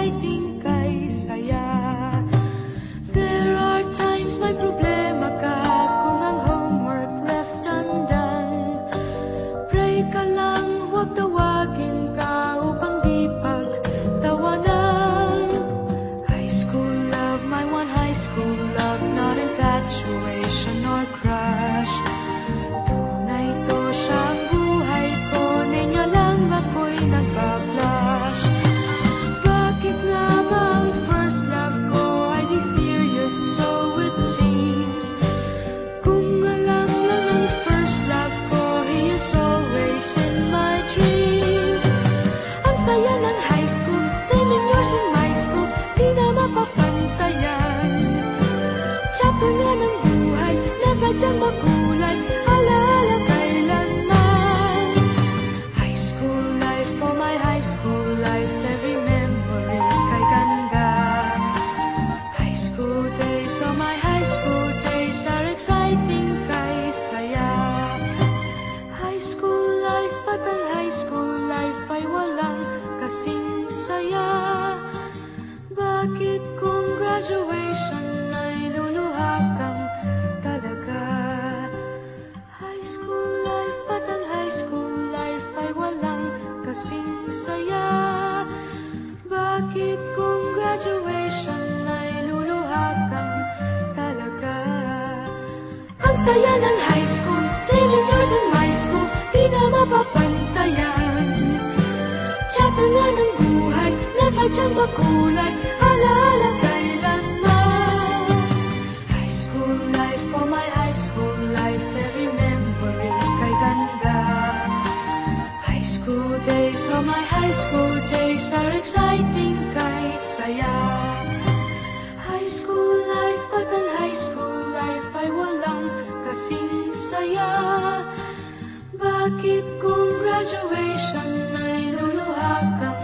exciting kay saya. There are times may problema ka kung ang homework left undone. Pray ka lang, huwag tawagin ka upang di pagtawanan. High school love, my one high school love, not infatuation or crush. Tunay to siyang buhay ko, niya lang ako'y nagbablush. Bakit nga ba ang first love ko ay di serious, so it seems? Kung alam lang ang first love ko, he is always in my dreams. Ang saya ng high school, same in yours in my school, di na mapapantayan. Chapter nga ng buhay, nasadyang makulay, alaala kailanman. High school life, oh my high school life, every memory kay ganda. High school days, oh my high school days, are exciting kay saya. High school life, at ang high school life ay walang kasing saya. Bakit kung graduation ay luluha kang talaga? High school life, at ang high school life ay walang kasing saya. Bakit kung graduation ay luluha kang talaga? Ang saya ng high school, same in yours in my school, di na mapapantayan. Chapter nga ng buhay, nasadyang makulay, alaala kailanman. High school life, oh my high school life, every memory kay ganda. High school days, oh my high school days, are exciting kay saya. High school life, at ang high school life ay walang kasing saya. Bakit kung graduation ay luluha kang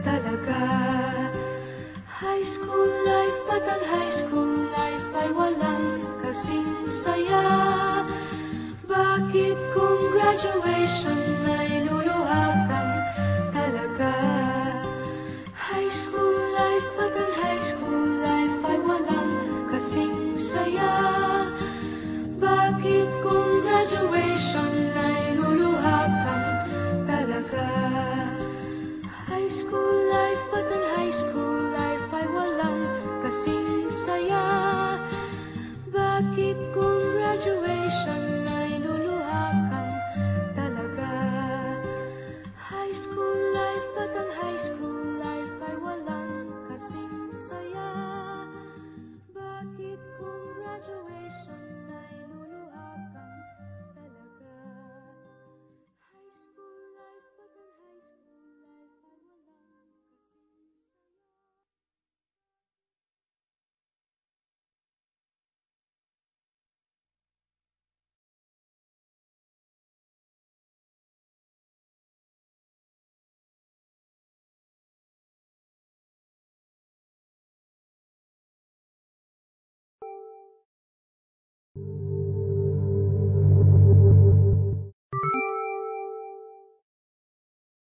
talaga? High school life, at ang high school life ay walang kasing saya. Bakit kung graduation ay luluha kang talaga? High school life, at ang high school life ay walang kasing saya. Bakit kung graduation ay luluha kang talaga? High school life, at ang high school life ay walang kasing saya. Bakit kung graduation ay luluha kang talaga? High school life, at ang high school